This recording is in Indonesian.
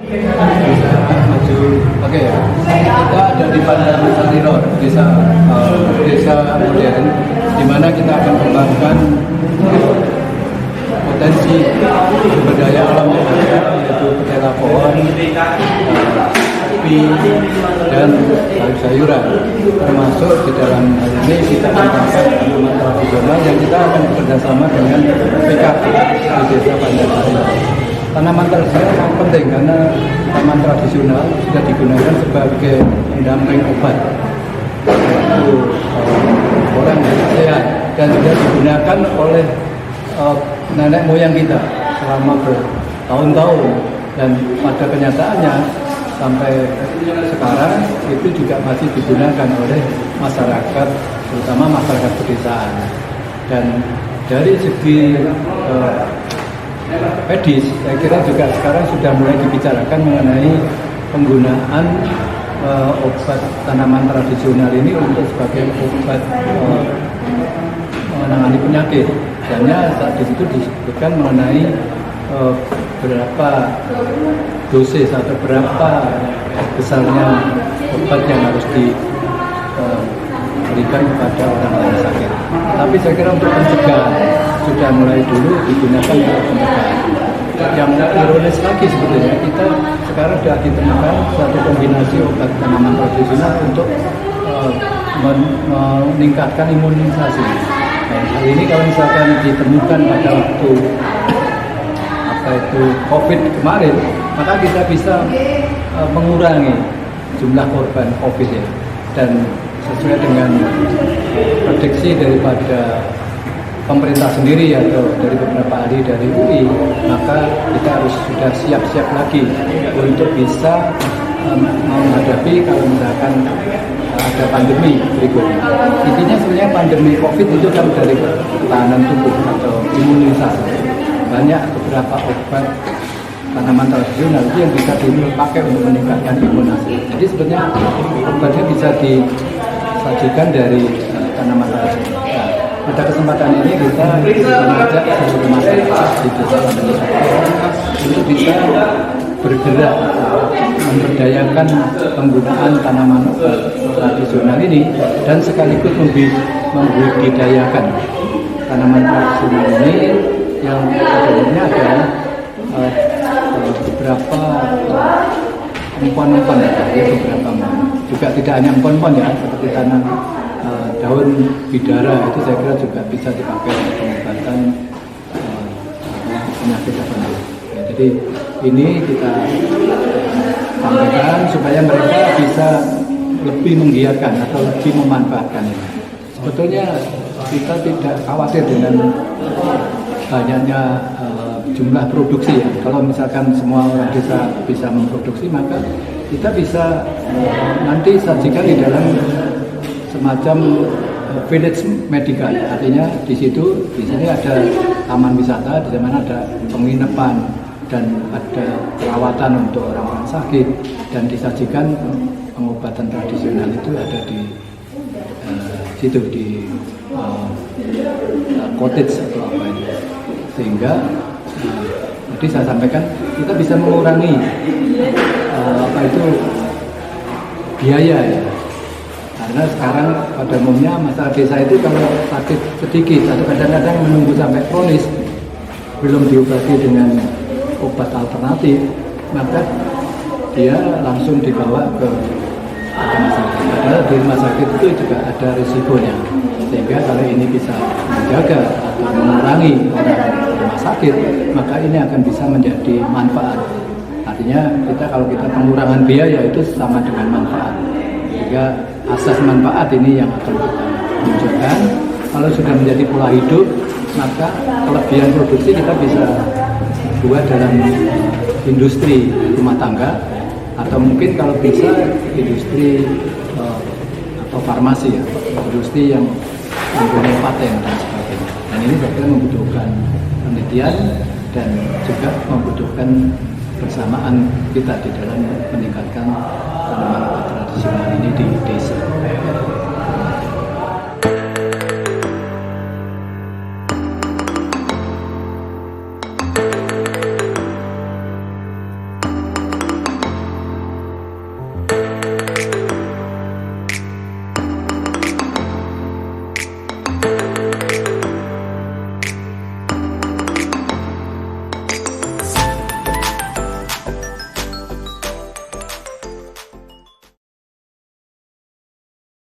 bisa maju. Oke ya, kita ada di Pandang Sariror, desa modern, di mana kita akan kembangkan potensi sumber daya alam yang ada, yaitu petela pohon, kopi, dan sayur-sayuran. Termasuk di dalam hal ini kita kembangkan tanaman tradisional yang kita akan bekerjasama dengan PKK di desa Pandang Sariror. Tanaman tradisional sangat penting karena tanaman tradisional sudah digunakan sebagai pendamping obat untuk orang yang sehat dan sudah digunakan oleh nenek moyang kita selama bertahun-tahun, dan pada kenyataannya sampai sekarang itu juga masih digunakan oleh masyarakat, terutama masyarakat pedesaan. Dan dari segi medis, saya kira juga sekarang sudah mulai dibicarakan mengenai penggunaan obat tanaman tradisional ini untuk sebagai obat menangani penyakit. Hanya saat di situ disebutkan mengenai berapa dosis atau berapa besarnya obat yang harus diberikan kepada orang yang sakit. Tapi saya kira untuk pencegahan sudah mulai dulu digunakan untuk pencegahan. Yang ironis lagi sebetulnya, kita sekarang sudah ditemukan suatu kombinasi obat tanaman tradisional untuk meningkatkan imunisasi. Nah, hal ini kalau misalkan ditemukan pada waktu COVID kemarin, maka kita bisa mengurangi jumlah korban COVID ya. Dan sesuai dengan prediksi daripada pemerintah sendiri atau dari beberapa ahli dari UI, maka kita harus sudah siap-siap lagi untuk bisa menghadapi kalau misalkan ada pandemi berikutnya. Intinya sebenarnya pandemi COVID itu kan dari ketahanan tubuh atau imunisasi. Banyak beberapa obat tanaman tradisional itu yang bisa dipakai untuk meningkatkan imunisasi. Jadi sebenarnya obatnya bisa disajikan dari tanaman tradisional. Nah, pada kesempatan ini kita mengajak seluruh masyarakat di desa untuk bisa bergerak memberdayakan penggunaan tanaman obat tradisional ini, dan sekaligus membudidayakan tanaman tradisional ini yang sebenarnya adalah beberapa empon-empon ya, beberapa juga tidak hanya empon-empon ya, seperti tanam daun bidara itu saya kira juga bisa dipakai untuk pengobatan penyakit tertentu. Ya, jadi ini kita sampaikan supaya mereka bisa lebih menggiatkan atau lebih memanfaatkan ini. Sebetulnya kita tidak khawatir dengan banyaknya jumlah produksi ya. Kalau misalkan semua orang desa bisa memproduksi, maka kita bisa nanti sajikan di dalam semacam village medical. Artinya di sini ada taman wisata, di mana ada penginapan dan ada perawatan untuk orang-orang sakit, dan disajikan pengobatan tradisional itu ada di situ di cottage atau apa itu, sehingga tadi saya sampaikan kita bisa mengurangi biaya ya, karena sekarang pada umumnya masyarakat desa itu kalau sakit sedikit atau kadang-kadang menunggu sampai kronis belum diobati dengan obat alternatif, maka dia langsung dibawa ke rumah sakit. Padahal di rumah sakit itu juga ada risikonya, sehingga kalau ini bisa menjaga atau mengurangi orang rumah sakit, maka ini akan bisa menjadi manfaat. Artinya kalau kita pengurangan biaya itu sama dengan manfaat, sehingga asas manfaat ini yang akan kita tunjukkan. Kalau sudah menjadi pola hidup, maka kelebihan produksi kita bisa buat dalam industri rumah tangga, atau mungkin kalau bisa industri atau farmasi ya, industri yang mempunyai paten dan sebagainya. Dan ini berarti membutuhkan penelitian dan juga membutuhkan bersamaan kita di dalam meningkatkan tanaman tradisional ini di desa.